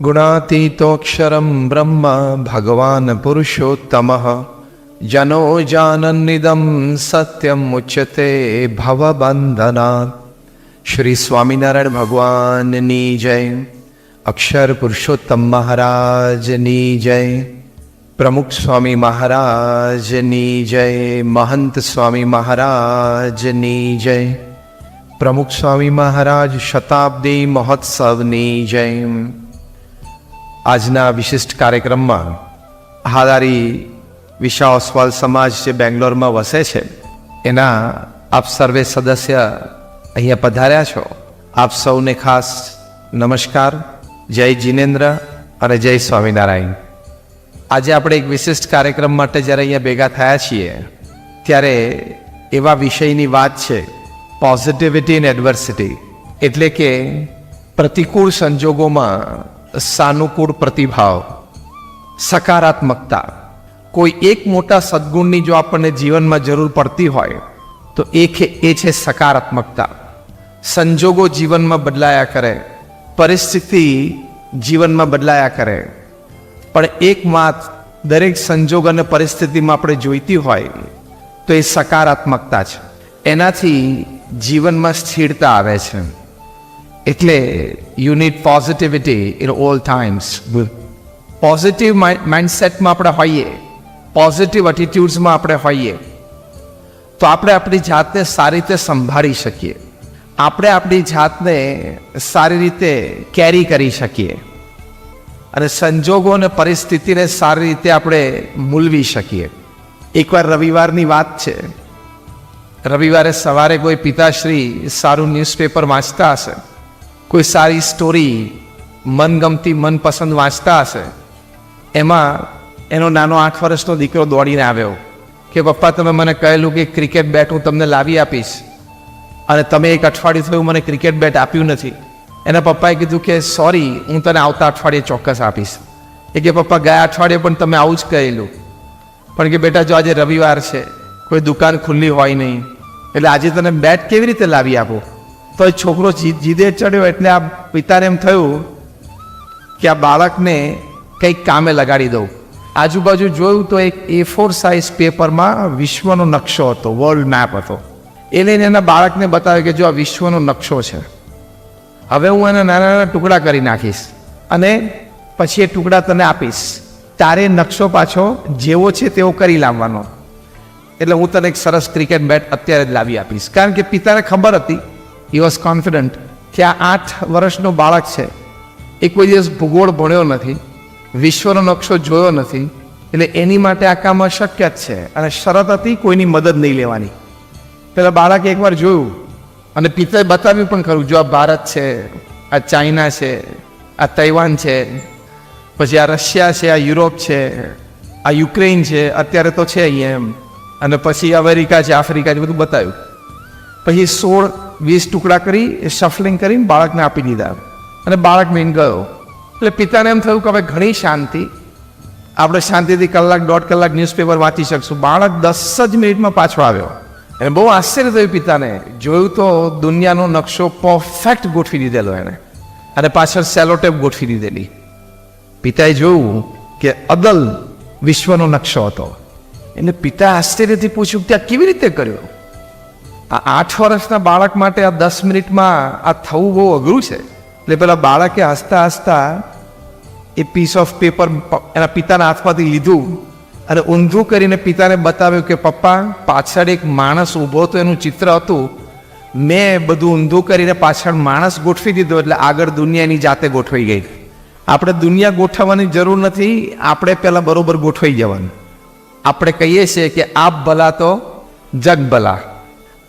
गुणातीतोऽक्षरं ब्रह्म भगवान् पुरुषोत्तमः जनो जानन्निदं सत्यम उच्यते भवबंधनात्। श्री स्वामिनारायण भगवाननी जय। अक्षर पुरुषोत्तम महाराजनी जय। प्रमुख स्वामी महाराजनी जय। महंत स्वामी महाराजनी जय। प्रमुख स्वामी महाराज शताब्दी महोत्सवनी जय। આજના વિશિષ્ટ કાર્યક્રમમાં હાલારી વિશા ઓસવાલ સમાજ જે બેંગ્લોરમાં વસે છે એના આપ સર્વે સદસ્ય અહીંયા પધાર્યા છો, આપ સૌને ખાસ નમસ્કાર, જય જિનેન્દ્ર અને જય સ્વામિનારાયણ. આજે આપણે એક વિશિષ્ટ કાર્યક્રમ માટે જ્યારે અહીંયા ભેગા થયા છીએ ત્યારે એવા વિષયની વાત છે, પોઝિટિવિટી ઇન એડવર્સિટી, એટલે કે પ્રતિકૂળ સંજોગોમાં સાનુકૂળ પ્રતિભાવ, સકારાત્મકતા. કોઈ એક મોટા સદગુણની જો આપણને જીવનમાં જરૂર પડતી હોય તો એ છે સકારાત્મકતા. સંજોગો જીવનમાં બદલાયા કરે, પરિસ્થિતિ જીવનમાં બદલાયા કરે, પણ એક વાત દરેક સંજોગ અને પરિસ્થિતિમાં આપણે જોઈતી હોય તો એ સકારાત્મકતા છે. એનાથી જીવનમાં સ્થિરતા આવે છે. એટલે you need positivity in all times. Positive માઇન્ડસેટમાં આપણે હોઈએ, પોઝિટિવ એટીટ્યુડ્સમાં આપણે હોઈએ તો આપણે આપણી જાતને સારી રીતે સંભાળી શકીએ, આપણે આપણી જાતને સારી રીતે કેરી કરી શકીએ અને સંજોગો અને પરિસ્થિતિને સારી રીતે આપણે મૂલવી શકીએ. એકવાર રવિવારની વાત છે, રવિવારે સવારે કોઈ પિતાશ્રી સારું ન્યૂઝપેપર વાંચતા હશે, કોઈ સારી સ્ટોરી મનગમતી મનપસંદ વાંચતા હશે. એમાં એનો નાનો 8 વર્ષનો દીકરો દોડીને આવ્યો કે પપ્પા તમે મને કહેલું કે ક્રિકેટ બેટ હું તમને લાવી આપીશ અને તમે એક અઠવાડિયું થયું મને ક્રિકેટ બેટ આપ્યું નથી. એના પપ્પાએ કીધું કે સોરી, હું તને આવતા અઠવાડિયે ચોક્કસ આપીશ. એ કે પપ્પા ગયા અઠવાડિયે પણ તમે આવું જ કહેલું, પણ કે બેટા જો આજે રવિવાર છે, કોઈ દુકાન ખુલ્લી હોય નહીં, એટલે આજે તને બેટ કેવી રીતે લાવી આપું? તો એ છોકરો જીદે ચડ્યો એટલે આ પિતાને એમ થયું કે આ બાળકને કંઈક કામે લગાડી દઉં. આજુબાજુ જોયું તો એક A4 સાઇઝ પેપરમાં વિશ્વનો નકશો હતો, વર્લ્ડ મેપ હતો. એ લઈને એના બાળકને બતાવ્યો કે જો આ વિશ્વનો નકશો છે, હવે હું એના નાના નાના ટુકડા કરી નાખીશ અને પછી એ ટુકડા તને આપીશ, તારે નકશો પાછો જેવો છે તેવો કરી લાવવાનો, એટલે હું તને એક સરસ ક્રિકેટ બેટ અત્યારે જ લાવી આપીશ. કારણ કે પિતાને ખબર હતી, હી વોઝ કોન્ફિડન્ટ કે આ 8 વર્ષનો બાળક છે, એ કોઈ દિવસ ભૂગોળ ભણ્યો નથી, વિશ્વનો નકશો જોયો નથી, એટલે એની માટે આ કામ અશક્ય જ છે અને શરત હતી કોઈની મદદ નહીં લેવાની. પેલા બાળકે એકવાર જોયું અને પિતાએ બતાવ્યું પણ ખરું, જો આ ભારત છે, આ ચાઇના છે, આ તૈવાન છે, પછી આ રશિયા છે, આ યુરોપ છે, આ યુક્રેન છે, અત્યારે તો છે અહીંયા એમ, અને પછી અમેરિકા છે, આફ્રિકા છે, બધું બતાવ્યું. પછી 16-20 ટુકડા કરી શફલિંગ કરીને બાળકને આપી દીધા અને બાળક મેન ગયો. એટલે પિતાને એમ થયું કે હવે ઘણી શાંતિ, આપણે શાંતિથી 1-1.5 કલાક ન્યૂઝપેપર વાંચી શકશું. બાળક 10 જ મિનિટમાં પાછો આવ્યો અને બહુ આશ્ચર્ય થયું પિતાને. જોયું તો દુનિયાનો નકશો પરફેક્ટ ગોઠવી દીધેલો એને અને પાછળ સેલોટેપ ગોઠવી દીધેલી. પિતાએ જોયું કે અદલ વિશ્વનો નકશો હતો. એટલે પિતા આશ્ચર્યથી પૂછ્યું કે આ કેવી રીતે કર્યો? આ 8 વર્ષના બાળક માટે આ 10 મિનિટમાં આ થવું બહુ અઘરું છે. એટલે પેલા બાળકે હસતા હસતા એ પીસ ઓફ પેપર એના પિતાના હાથમાંથી લીધું અને ઊંધું કરીને પિતાને બતાવ્યું કે પપ્પા પાછળ એક માણસ ઊભો હતો, એનું ચિત્ર હતું, મેં બધું ઊંધું કરીને પાછળ માણસ ગોઠવી દીધો, એટલે આગળ દુનિયાની જાતે ગોઠવાઈ ગઈ. આપણે દુનિયા ગોઠવવાની જરૂર નથી, આપણે પહેલાં બરોબર ગોઠવાઈ જવાનું. આપણે કહીએ છીએ કે આપ ભલા તો જગ ભલા.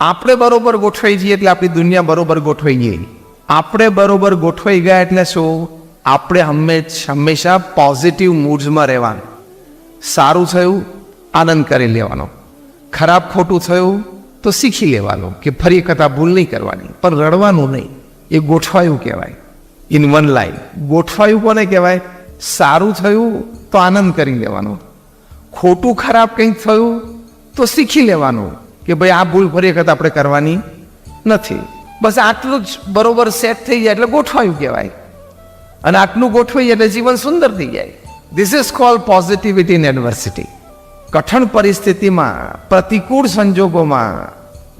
આપણે બરોબર ગોઠવાઈ જઈએ એટલે આપણી દુનિયા બરોબર ગોઠવાઈ ગઈ. આપણે બરોબર ગોઠવાઈ ગયા એટલે શું? આપણે હંમેશા પોઝિટિવ મૂડ્સમાં રહેવાનું. સારું થયું આનંદ કરી લેવાનો, ખરાબ ખોટું થયું તો શીખી લેવાનું કે ફરી વખત આ ભૂલ નહીં કરવાની, પણ રડવાનું નહીં. એ ગોઠવાયું કહેવાય. ઇન વન લાઈન ગોઠવાયું કોને કહેવાય? સારું થયું તો આનંદ કરી લેવાનો, ખોટું ખરાબ કંઈક થયું તો શીખી લેવાનું કે ભાઈ આ ભૂલ ફરી વખત આપણે કરવાની નથી. બસ આટલું જ બરોબર સેટ થઈ જાય એટલે ગોઠવાયું કહેવાય. અને આટલું ગોઠવાઈએ એટલે જીવન સુંદર થઈ જાય. This is called positivity in adversity. કઠણ પરિસ્થિતિમાં, પ્રતિકૂળ સંજોગોમાં,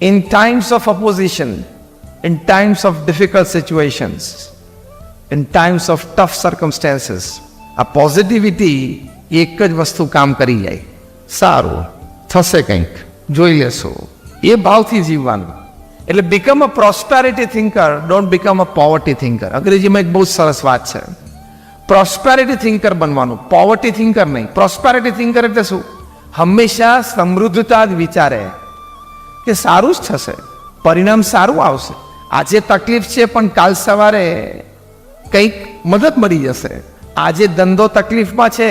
in times of opposition, in times of difficult situations, in times of tough circumstances, આ પોઝિટિવિટી એક જ વસ્તુ કામ કરી જાય. સારું થશે, કંઈક જોઈ લેશું, એ ભાવથી જીવવાનું. એટલે become a prosperity thinker, don't become a poverty thinker. અંગ્રેજીમાં એક બહુ સરસ વાત છે, પ્રોસ્પેરિટી થિંકર બનવાનું, પોવર્ટી થિંકર નહીં. પ્રોસ્પેરિટી થિંકર એટલે શું? હંમેશા સમૃદ્ધતા જ વિચારે કે સારું જ થશે, પરિણામ સારું આવશે. આજે તકલીફ છે પણ કાલ સવારે કંઈક મદદ મળી જશે. આજે ધંધો તકલીફમાં છે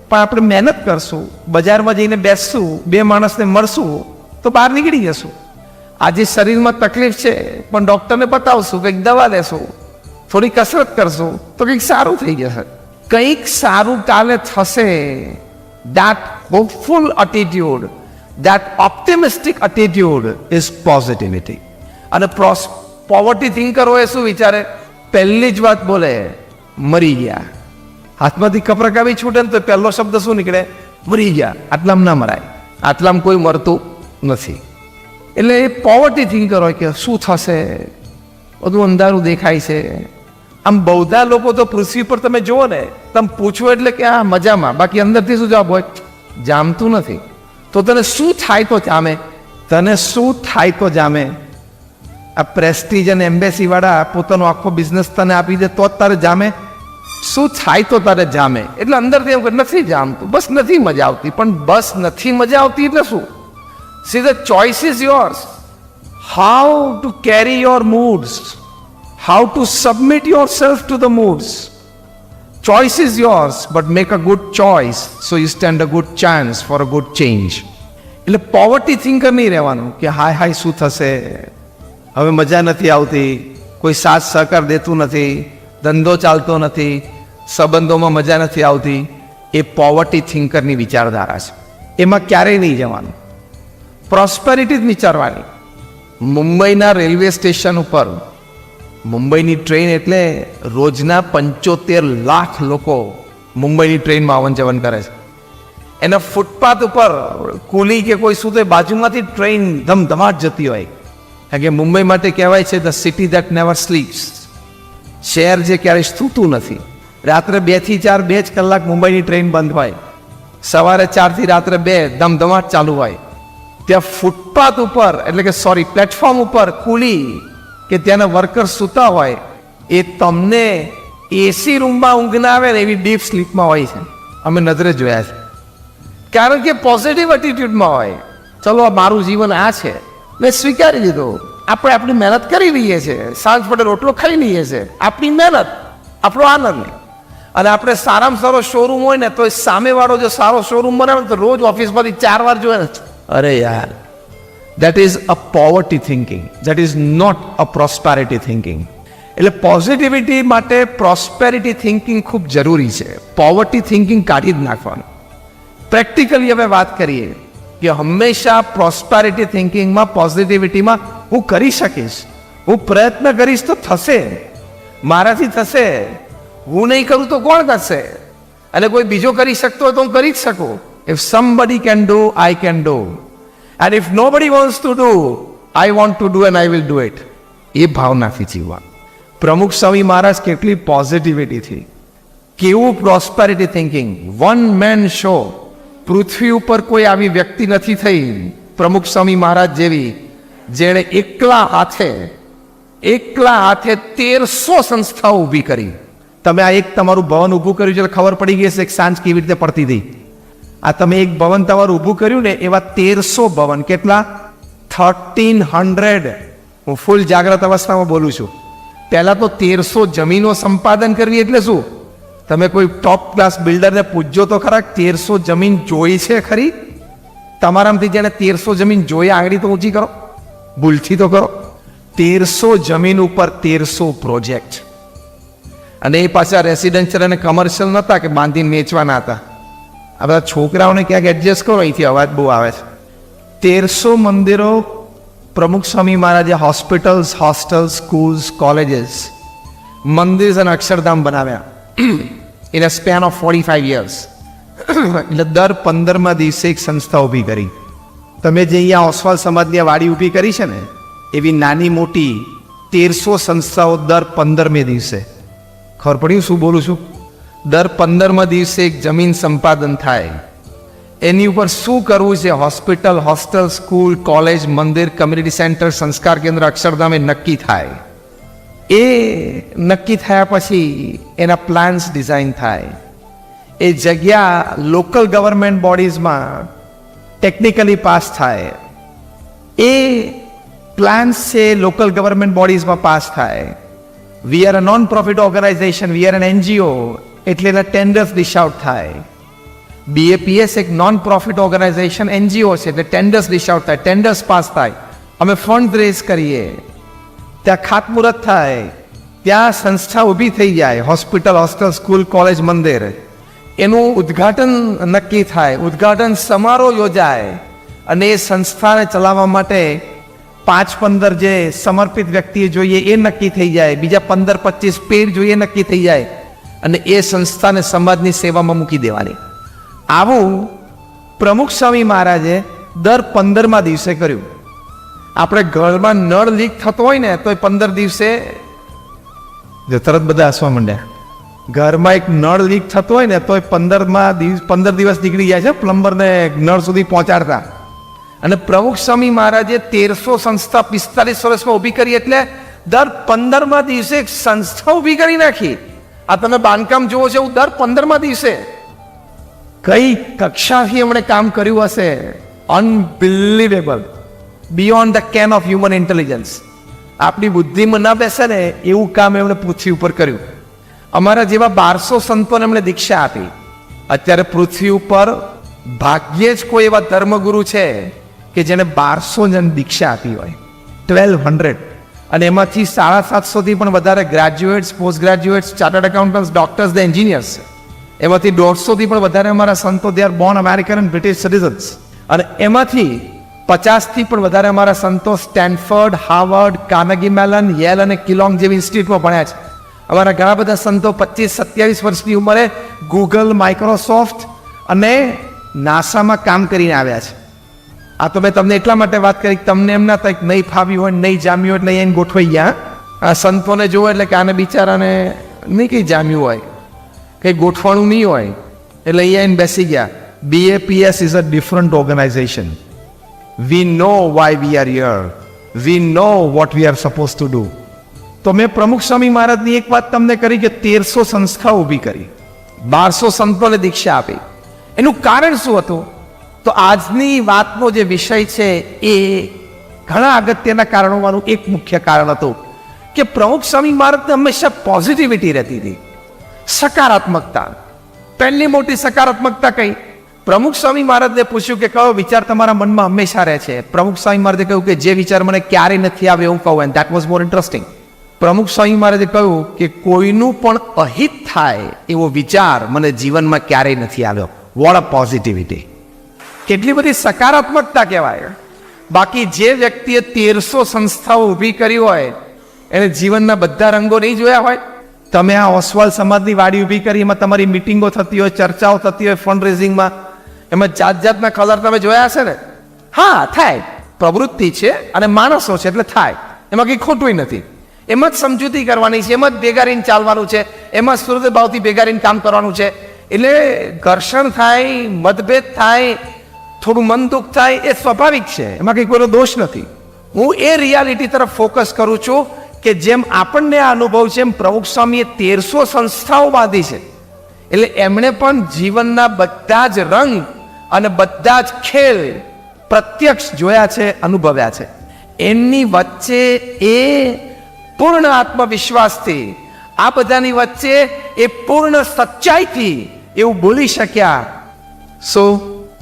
પણ આપણે મહેનત કરશું, બજારમાં જઈને બેસશું, બે માણસને મળશું તો બહાર નીકળી જશું. આજે શરીરમાં તકલીફ છે પણ ડૉક્ટરને બતાવશું, કંઈક દવા લેશું, થોડી કસરત કરશું તો કંઈક સારું થઈ જશે. કંઈક સારું કાલે થશે. That hopeful attitude, that optimistic attitude is positivity. અને પોવર્ટી થિંકર હોય શું વિચારે? પહેલી જ વાત બોલે, મરી ગયા. હાથમાંથી કપરકાવી છૂટે ને તો પહેલો શબ્દ શું નીકળે? મરી ગયા. આટલામાં ના મરાય, આટલામાં કોઈ મરતું નથી. એટલે એ પોવર્ટી થિંકર હોય કે શું થશે, બધું અંધારું દેખાય છે. આમ બૌદ્ધા લોકો તો પૃથ્વી પર તમે જુઓ ને, તમે પૂછો એટલે કે આ મજામાં, બાકી અંદરથી શું જવાબ હોય? જામતું નથી. તો તને શું થાય તો જામે? તને શું થાય તો જામે? આ પ્રેસ્ટીજ અને એમ્બેસી વાળા પોતાનો આખો બિઝનેસ તને આપી દે તો જ તારે જામે? શું થાય તો તારે જામે? એટલે અંદરથી એમ કે નથી જામતું, બસ નથી મજા આવતી. પણ બસ નથી મજા આવતી એટલે શું? See the choice is yours. How to carry your moods, how to submit yourself to the moods. Choice is yours, but make a good choice so you stand a good chance for a good change. એટલે poverty thinker નહીં રહેવાનું કે હાય હાય શું થશે, હવે મજા નથી આવતી, કોઈ સાથ સહકાર દેતું નથી, ધંધો ચાલતો નથી, સંબંધોમાં મજા નથી આવતી. એ પોવર્ટી થિંકરની વિચારધારા છે. એમાં ક્યારેય નહીં જવાનું. પ્રોસ્પેરિટી જ વિચારવાની. મુંબઈના રેલવે સ્ટેશન ઉપર મુંબઈની ટ્રેન એટલે રોજના 75 લાખ લોકો મુંબઈની ટ્રેનમાં આવન જવન કરે છે. એના ફૂટપાથ ઉપર કુલી કે કોઈ શું તો બાજુમાંથી ટ્રેન ધમધમાટ જતી હોય. કારણ કે મુંબઈ માટે કહેવાય છે the city that never sleeps. શહેર જે ક્યારેય સૂતું નથી. રાત્રે 2 થી 4 2 જ કલાક મુંબઈની ટ્રેન બંધ હોય, સવારે 4 થી રાત્રે 2 ધમધમાટ ચાલુ હોય. ત્યાં ફૂટપાથ ઉપર એટલે કે પ્લેટફોર્મ ઉપર કુલી કે ત્યાંના વર્કર સૂતા હોય, એ તમને એસી રૂમમાં ઊંઘ ના આવે ને એવી ડીપ સ્લીપમાં હોય છે. અમે નજરે જોયા છે. કારણ કે પોઝિટિવ એટીટ્યુડમાં હોય. ચલો આ મારું જીવન આ છે, મેં સ્વીકારી લીધું. આપણે આપણી મહેનત કરી લઈએ છીએ, સાંજ પડે રોટલો ખાઈ લઈએ છીએ, આપણી મહેનત, આપણો આનંદ. અને આપણે સારામાં સારો શોરૂમ હોય ને તો સામેવાળો જો સારો શોરૂમ બનાવે તો રોજ ઓફિસમાંથી 4 વાર જોયે ને, અરે યાર. That is a poverty thinking. That is not a prosperity thinking. એટલે પોઝિટિવિટી માટે પ્રોસ્પેરિટી થિંકિંગ ખૂબ જરૂરી છે. પોવર્ટી થિંકિંગ કાઢી જ નાખવાનું. પ્રેક્ટિકલી હવે વાત કરીએ કે હંમેશા પ્રોસ્પેરિટી થિંકિંગમાં, પોઝિટિવિટીમાં હું કરી શકીશ, હું પ્રયત્ન કરીશ તો થશે, મારાથી થશે, હું નહીં કરું તો કોણ કરશે? અને કોઈ બીજો કરી શકતો હોય તો હું કરી જ શકું. If somebody can do, I can do. And if nobody wants to do, I want to do and I will do it. એ ભાવનાથી જીવવા. પ્રમુખ સ્વામી મહારાજ કેટલી પોઝિટિવિટીથી, કેવું prosperity thinking. One man show. પૃથ્વી ઉપર કોઈ આવી વ્યક્તિ નથી થઈ પ્રમુખ સ્વામી મહારાજ જેવી, જેણે એકલા હાથે 1300 સંસ્થાઓ ઊભી કરી. તમે આ એક તમારું ભવન ઊભું કર્યું છે, ખબર પડી ગઈ છે કે સાંજ કેવી રીતે પડતી હતી. આ તમે એક ભવન તમારું ઊભું કર્યું ને, એવા 1300 ભવન. કેટલા? 1300. હું ફૂલ જાગ્રત અવસ્થામાં બોલું છું. પહેલા તો 1300 જમીનો સંપાદન કરવી એટલે શું? તમે કોઈ ટોપ ક્લાસ બિલ્ડરને પૂછજો તો ખરા, 1300 જમીન જોઈ છે ખરી? તમારામાંથી જેને 1300 જમીન જોઈ, આંગળી તો ઊંચી કરો, ભૂલથી તો કરો. 1300 જમીન ઉપર 1300 પ્રોજેક્ટ. અને એ પાછા રેસિડેન્શિયલ અને કમર્શિયલ નહોતા કે બાંધીને વેચવાના હતા. આ બધા છોકરાઓને ક્યાંક એડજસ્ટ કરો, અહીંથી અવાજ બહુ આવે છે. 1300 મંદિરો પ્રમુખ સ્વામી મહારાજે, હોસ્પિટલ્સ, હોસ્ટેલ્સ, સ્કૂલ્સ, કોલેજીસ મંદિર અને અક્ષરધામ બનાવ્યા in a span of 45 years. એટલે દર 15મા દિવસે એક સંસ્થા ઊભી કરી. તમે જે અહીંયા ઓસવાલ સમાજની વાડી ઊભી કરી છે ને, એવી નાની મોટી 1300 સંસ્થાઓ દર 15મે દિવસે. ખબર પડી શું બોલું છું? દર 15મા દિવસે એક જમીન સંપાદન થાય. એની ઉપર શું કરવું છે, હોસ્પિટલ, હોસ્ટેલ, સ્કૂલ, કોલેજ, મંદિર, કમ્યુનિટી સેન્ટર, સંસ્કાર કેન્દ્ર, અક્ષરધામ, એ નક્કી થાય. એ નક્કી થયા પછી એના પ્લાન્સ ડિઝાઇન થાય. એ જગ્યા લોકલ ગવર્મેન્ટ બોડીઝમાં ટેકનિકલી પાસ થાય. એ પ્લાન્સ છે લોકલ ગવર્મેન્ટ બોડીઝમાં પાસ થાય. We are a non profit organization, we are an NGO, એટલે એના ટેન્ડર્સ ડિશ આઉટ થાય. BAPS એક નોન પ્રોફિટ ઓર્ગેનાઇઝેશન NGO છે, એટલે ટેન્ડર્સ ડિશ આઉટ થાય, ટેન્ડર્સ પાસ થાય. અમે ફંડ રેઝ કરીએ, ત્યાં ખાતમુહૂર્ત થાય, ત્યાં સંસ્થા ઊભી થઈ જાય, હોસ્પિટલ, હોસ્ટેલ, સ્કૂલ, કોલેજ, મંદિર. એનું ઉદ્ઘાટન નક્કી થાય, ઉદ્ઘાટન સમારોહ યોજાય, અને એ સંસ્થાને ચલાવવા માટે 5-15 જે સમર્પિત વ્યક્તિઓ જોઈએ એ નક્કી થઈ જાય, બીજા 15-25 પેડ જોઈએ નક્કી થઈ જાય, અને એ સંસ્થાને સમાજની સેવામાં મૂકી દેવાની. આવું પ્રમુખ સ્વામી મહારાજે દર 15મા દિવસે કર્યું. આપણે ઘરમાં નળ લીક થતો હોય ને તો 15 દિવસે તરત બધા હસવા માંડ્યા. ઘરમાં એક નળ લીક થતો હોય ને તો 15 દિવસ નીકળી જાય છે પ્લમ્બરને નળ સુધી પહોંચાડતા. અને પ્રમુખ સ્વામી મહારાજે 1300 સંસ્થા 45 વર્ષમાં ઊભી કરી, એટલે દર 15મા દિવસે એક સંસ્થા ઊભી કરી નાખી. આ તમે બાંધકામ જુઓ છો દર 15મા દિવસે. કઈ કક્ષાથી એમણે કામ કર્યું હશે, unbelievable, beyond the can of human intelligence. આપણી બુદ્ધિમાં ના બેસે ને એવું કામ એમણે પૃથ્વી ઉપર કર્યું. અમારા જેવા 1200 સંતોને એમણે દીક્ષા આપી. અત્યારે પૃથ્વી ઉપર ભાગ્યે જ કોઈ એવા ધર્મગુરુ છે કે જેને 1200 જણ દીક્ષા આપી હોય, 1200. અને એમાંથી 750 પણ વધારે graduates, post graduates, chartered accountants, doctors, the engineers. એમાંથી 150 પણ વધારે અમારા સંતો they are Born American and British citizens. અને એમાંથી 50 પણ વધારે અમારા સંતો Stanford, Harvard, Carnegie melon, Yale અને કિલોંગ જેવી ઇન્સ્ટિટ્યૂટમાં ભણ્યા છે. અમારા ઘણા બધા સંતો 25-27 વર્ષની ઉંમરે ગૂગલ, માઇક્રોસોફ્ટ અને નાસામાં કામ કરીને આવ્યા છે. આ તો મેં તમને એટલા માટે વાત કરી કે તમને એમના કંઈક નહીં ફાવ્યું હોય, નહીં જામ્યું એટલે એને ગોઠવાઈ ગયા. આ સંતોને જોવો એટલે કે આને બિચારાને નહીં કંઈ જામ્યું હોય, કંઈ ગોઠવાણું નહીં હોય, એટલે અહીંયા એને બેસી ગયા. BAPS is a different organization. We know why we are here. We know what we are supposed to do. તો મેં પ્રમુખ સ્વામી મહારાજની એક વાત તમને કરી કે 1300 સંસ્થા ઊભી કરી, 1200 સંતોને દીક્ષા આપી. એનું કારણ શું હતું? તો આજની વાતનો જે વિષય છે એ ઘણા અગત્યના કારણોમાંનું એક મુખ્ય કારણ હતું કે પ્રમુખ સ્વામી મહારાજને હંમેશા પોઝિટિવિટી રહેતી હતી, સકારાત્મકતા. પહેલી મોટી સકારાત્મકતા કઈ? પ્રમુખ સ્વામી મહારાજને પૂછ્યું કે કયો વિચાર તમારા મનમાં હંમેશા રહે છે? પ્રમુખ સ્વામી મહારાજે કહ્યું કે જે વિચાર મને ક્યારેય નથી આવે એવું કહું. And that was more interesting. પ્રમુખ સ્વામી મહારાજે કહ્યું કે કોઈનું પણ અહિત થાય એવો વિચાર મને જીવનમાં ક્યારેય નથી આવ્યો. What a positivity! કેટલી બધી સકારાત્મકતા કહેવાય. બાકી જે વ્યક્તિએ 1300 સંસ્થાઓ ઊભી કરી હોય એને જીવનના બધા રંગો નહીં જોયા હોય. તમે આ ઓસવાલ સમાજની વાડી ઊભી કરી, એમાં તમારી મિટિંગો થતી હોય, ચર્ચાઓ થતી હોય, ફંડ રેઝિંગમાં, એમાં જાત જાતના કલર તમે જોયા હશે ને? હા, થાય. પ્રવૃત્તિ છે અને માણસો છે એટલે થાય, એમાં કંઈ ખોટું નથી. એમાં જ સમજૂતી કરવાની છે, એમાં જ ભેગા રહીને ચાલવાનું છે, એમાં સુરત ભાવથી ભેગા રહીને કામ કરવાનું છે. એટલે ઘર્ષણ થાય, મતભેદ થાય, થોડું મન દુઃખ થાય, એ સ્વાભાવિક છે, એમાં કંઈ કોઈનો દોષ નથી. હું એ રિયાલિટી તરફ ફોકસ કરું છું કે જેમ આપણને આ અનુભવ છે એમ પ્રમુખ સ્વામીએ 1300 સંસ્થાઓ બાંધી છે. એટલે એમણે પણ જીવનના બધા જ રંગ અને બધા જ ખેલ પ્રત્યક્ષ જોયા છે, અનુભવ્યા છે. એમની વચ્ચે એ પૂર્ણ આત્મવિશ્વાસથી, આ બધાની વચ્ચે એ પૂર્ણ સચ્ચાઈથી એવું બોલી શક્યા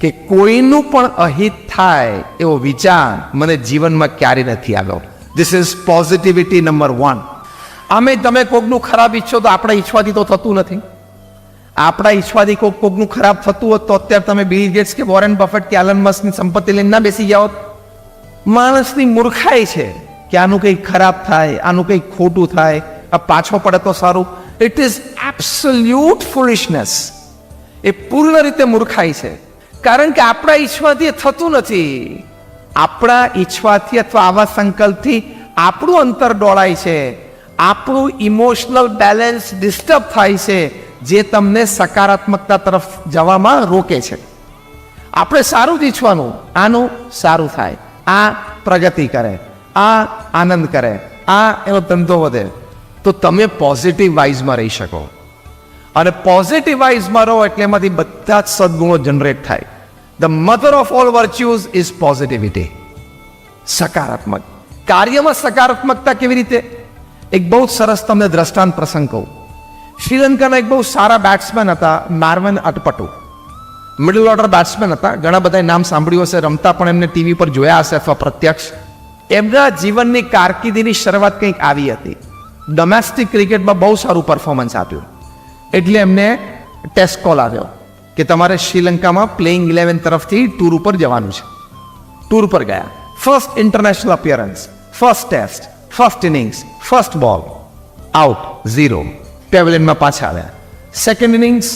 કે કોઈનું પણ અહિત થાય એવો વિચાર મને જીવનમાં ક્યારે નથી આવ્યો. This is positivity number 1. આમે તમે કોકનું ખરાબ ઈચ્છો તો આપણા ઈચ્છવાથી તો થતું નથી. આપણા ઈચ્છવાથી કોકનું ખરાબ થતું હોત તો અત્યારે તમે બિલ ગેટ્સ કે વોરેન બફેટ કે એલન મસ્કની સંપત્તિ લઈને ના બેસી ગયા હોત. માણસની મૂર્ખાઈ છે કે આનું કંઈક ખરાબ થાય, આનું કંઈક ખોટું થાય, આ પાછો પડે તો સારું. It is absolute foolishness. એ પૂર્ણ રીતે મૂર્ખાઈ છે, કારણ કે આપણા ઈચ્છવાથી એ થતું નથી. આપણા ઈચ્છવાથી અથવા આવા સંકલ્પથી આપણું અંતર ડોળાય છે, આપણું ઇમોશનલ બેલેન્સ ડિસ્ટર્બ થાય છે, જે તમને સકારાત્મકતા તરફ જવામાં રોકે છે. આપણે સારું જ ઈચ્છવાનું, આનું સારું થાય, આ પ્રગતિ કરે, આ આનંદ કરે, આ એનો ધંધો વધે, તો તમે પોઝિટિવ વાઇઝમાં રહી શકો. અને પોઝિટિવ વાઇઝમાં રહો એટલે એમાંથી બધા જ સદગુણો જનરેટ થાય. The mother of all virtues is positivity. સકારાત્મક કાર્યમાં સકારાત્મકતા કેવી રીતે? એક બહુ જ સરસ તમને દ્રષ્ટાંત પ્રસંગ કહું. શ્રીલંકાના એક બહુ સારા બેટ્સમેન હતા, માર્વન અટપટુ. મિડલ ઓર્ડર બેટ્સમેન હતા. ઘણા બધા નામ સાંભળ્યું હશે, રમતા પણ એમને ટીવી પર જોયા હશે અથવા પ્રત્યક્ષ. એમના જીવનની કારકિર્દીની શરૂઆત કંઈક આવી હતી. ડોમેસ્ટિક ક્રિકેટમાં બહુ સારું પરફોર્મન્સ આપ્યું, એટલે એમને ટેસ્ટ કોલ આવ્યો કે તમારે શ્રીલંકામાં પ્લેઇંગ 11 તરફથી ટૂર ઉપર જવાનું છે. ટૂર પર ગયા. First international appearance, first test, first innings, first ball, out, 0. પેવેલિયનમાં પાછા આવ્યા. સેકન્ડ ઇનિંગ્સ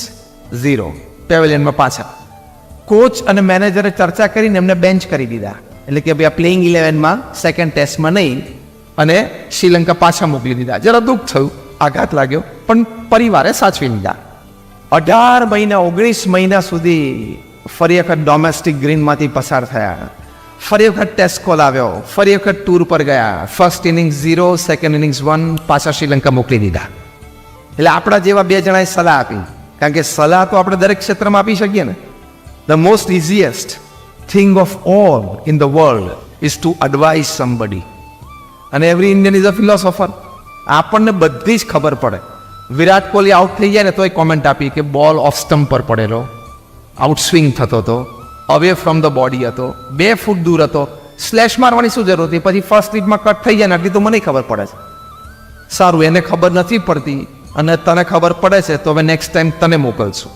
0, પેવેલિયનમાં પાછા. કોચ અને મેનેજરે ચર્ચા કરીને એમને બેન્ચ કરી દીધા. એટલે કે ભાઈ આ પ્લેઇંગ 11માં સેકન્ડ ટેસ્ટમાં નહીં, અને શ્રીલંકા પાછા મોકલી દીધા. જરા દુઃખ થયું, આઘાત લાગ્યો, પણ પરિવારે સાચવી લીધા. 18 મહિના 19 મહિના સુધી ફરી વખત ડોમેસ્ટિક ગ્રીનમાંથી પસાર થયા. ફરી વખત ટેસ્ટ કોલ આવ્યો, ફરી વખત ટૂર પર ગયા. ફર્સ્ટ ઇનિંગ્સ 0, સેકન્ડ ઇનિંગ્સ 1, પાછા શ્રીલંકા મોકલી દીધા. એટલે આપણા જેવા બે જણાએ સલાહ આપી, કારણ કે સલાહ તો આપણે દરેક ક્ષેત્રમાં આપી શકીએ ને. The most easiest thing of all in the world is to advise somebody. અને every Indian is a philosopher. આપણને બધી જ ખબર પડે. વિરાટ કોહલી આઉટ થઈ જાય ને તો એ કોમેન્ટ આપી કે બોલ ઓફ સ્ટમ્પ પર પડેલો, આઉટ સ્વિંગ થતો હતો, અવે ફ્રોમ ધ બોડી હતો, 2 ફૂટ દૂર હતો, સ્લેશ મારવાની શું જરૂર હતી? પછી ફર્સ્ટ હિટમાં કટ થઈ જાય ને આટલી તો મને ખબર પડે છે. સારું, એને ખબર નથી પડતી અને તને ખબર પડે છે, તો હવે નેક્સ્ટ ટાઈમ તને મોકલશું.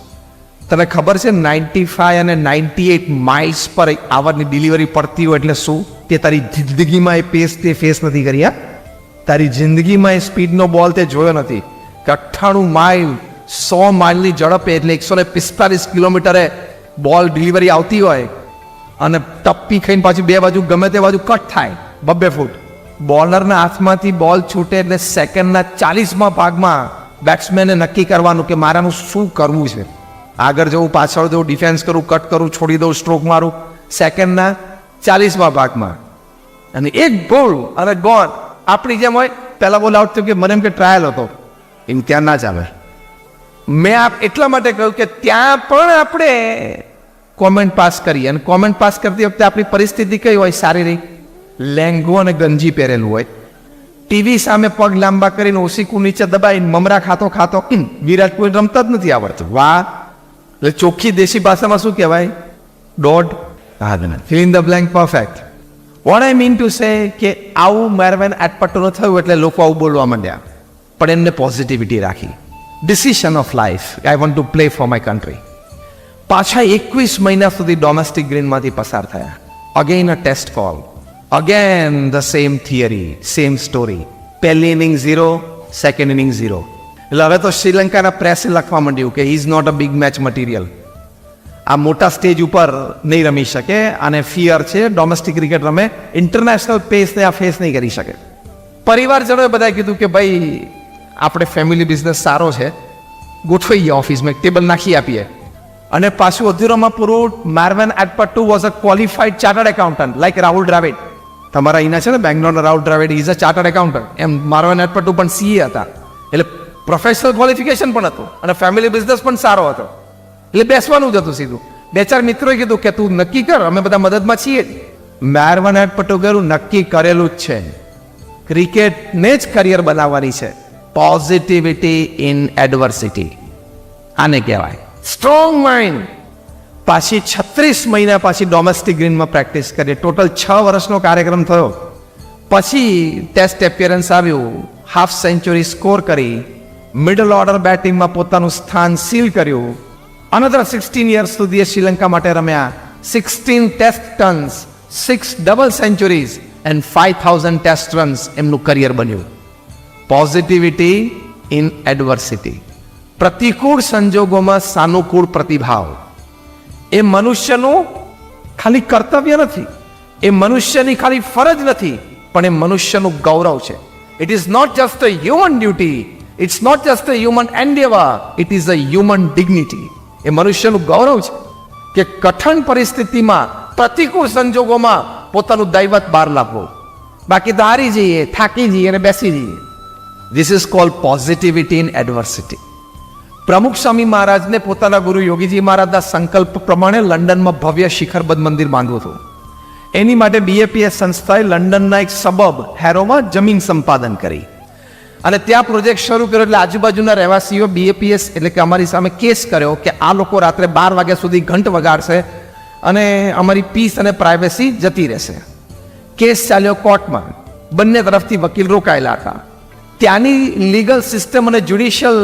તને ખબર છે 95 અને 98 માઇલ્સ પર આવરની ડિલિવરી પડતી હોય એટલે શું? તે તારી જિંદગીમાં એ પેસ તે ફેસ નથી કરી. હા, તારી જિંદગીમાં એ સ્પીડનો બોલ તે જોયો નથી કે 98 માઇલ 100 માઇલની ઝડપે એટલે 145 કિલોમીટરે બોલ ડિલિવરી આવતી હોય અને ટપ્પી ખાઈને પાછી 2 બાજુ ગમે તે બાજુ કટ થાય 2 ફૂટ. બોલરના હાથમાંથી બોલ છૂટે એટલે સેકન્ડના 40મા ભાગમાં બેટ્સમેને નક્કી કરવાનું કે મારાનું શું કરવું છે. આગળ જવું, પાછળ જવું, ડિફેન્સ કરું, કટ કરું, છોડી દઉં, સ્ટ્રોક મારું. સેકન્ડના 40મા ભાગમાં અને એક બોલ અને ગોન. આપણી જેમ હોય, પહેલા બોલ આઉટ થયું કે મને એમ કે ટ્રાયલ હતો, એમ ત્યાં ના ચાલે. મેં એટલા માટે કહ્યું કે ત્યાં પણ આપણે કોમેન્ટ પાસ કરી, અને કોમેન્ટ પાસ કરતી વખતે આપણી પરિસ્થિતિ કઈ હોય? શારીરિક લેંગો અને ગંજી પહેરેલું હોય, ટીવી સામે પગ લાંબા કરીને ઓસીકું નીચે દબાઈને મમરા ખાતો ખાતો વિરાટ કોહલી રમતા જ નથી આવડતું. વાહ! એટલે ચોખ્ખી દેશી ભાષામાં શું કહેવાય? ડોડ fill in the blank perfect. What I mean to say કે આવું માર્વન એટપટુનું થયું એટલે લોકો આવું બોલવા માંડ્યા, પણ એમને પોઝિટિવિટી રાખી. Decision of life, I want to play for my country. પાછા 21 મહિના સુધી ડોમેસ્ટિક ગ્રીનમાંથી પસાર થયા. Again a test call, again the same theory, same story. પહેલી ઇનિંગ 0, સેકન્ડ ઇનિંગ 0. એટલે હવે તો શ્રીલંકાના પ્રેસે લખવા માંડ્યું કે he is not a big match material. આ મોટા સ્ટેજ ઉપર નહીં રમી શકે અને ફિયર છે, ડોમેસ્ટિક ક્રિકેટ રમે, ઇન્ટરનેશનલ પેસને આ ફેસ નહીં કરી શકે. પરિવારજનોએ બધાએ કીધું કે ભાઈ આપણે ફેમિલી બિઝનેસ સારો છે, ગોઠવાઈ ગયા ઓફિસમાં, એક ટેબલ નાખી આપીએ. અને પાછું અધૂરામાં પૂરું, Marvan Atapattu was a qualified chartered accountant like Rahul Dravid. તમારા અહીંના છે ને બેંગ્લોરના Rahul Dravid, is a chartered accountant. એમ માર્વન એટપટુ પણ સીએ હતા, એટલે પ્રોફેશનલ ક્વોલિફિકેશન પણ હતું અને ફેમિલી બિઝનેસ પણ સારો હતો. એટલે બેસવાનું જ હતું સીધું. 2-4 મિત્રોએ કીધું કે તું નક્કી કર, અમે બધા મદદમાં છીએ. માર્વન એટપટુ કહ્યું નક્કી કરેલું જ છે, ક્રિકેટને જ કરિયર બનાવવાની છે. પોઝિટિવિટી ઇન એડવર્સિટી આને કહેવાય. Strong mind. પાછી 36 મહિના પાછી ડોમેસ્ટિક ગ્રીનમાં પ્રેક્ટિસ કરી. ટોટલ 6 વર્ષનો કાર્યક્રમ થયો. પછી ટેસ્ટ એપિયરન્સ આવ્યું, હાફ સેન્ચુરી સ્કોર કરી, મિડલ ઓર્ડર બેટિંગમાં પોતાનું સ્થાન સીલ કર્યું. અનધર 16 યર્સ સુધી શ્રીલંકા માટે રમ્યા. 16 test tons, 6 double centuries and 5000 test runs એમનું કરિયર બન્યું. Positivity in adversity. પ્રતિકૂળ સંજોગોમાં સાનુકૂળ પ્રતિભાવ એ મનુષ્યનું ખાલી કર્તવ્ય નથી, એ મનુષ્યની ખાલી ફરજ નથી, પણ એ મનુષ્યનું ગૌરવ છે. It is not just a human duty, it's not just a human endeavour, it is a human dignity. એ મનુષ્યનું ગૌરવ છે કે કઠણ પરિસ્થિતિમાં, પ્રતિકૂળ સંજોગોમાં પોતાનું દૈવત બહાર લાવવું. બાકી તો હારી જઈએ, થાકી જઈએ અને બેસી જઈએ. This is called positivity in adversity. પ્રમુખ સ્વામી મહારાજને પોતાના ગુરુ યોગીજી મહારાજના સંકલ્પ પ્રમાણે લંડનમાં ભવ્ય શિખરબદ્ધ મંદિર બાંધવું હતું. એની માટે BAPS સંસ્થાએ લંડનના એક સબબ હેરોમાં જમીન સંપાદન કરી અને ત્યાં પ્રોજેક્ટ શરૂ કર્યો. એટલે આજુબાજુના રહેવાસીઓ BAPS એટલે કે અમારી સામે કેસ કર્યો કે આ લોકો રાત્રે 12 વાગ્યા સુધી ઘંટ વગાડશે અને અમારી પીસ અને પ્રાઇવેસી જતી રહેશે. કેસ ચાલ્યો કોર્ટમાં, બંને તરફથી વકીલ રોકાયેલા હતા. ત્યાંની લીગલ સિસ્ટમ અને જ્યુડિશિયલ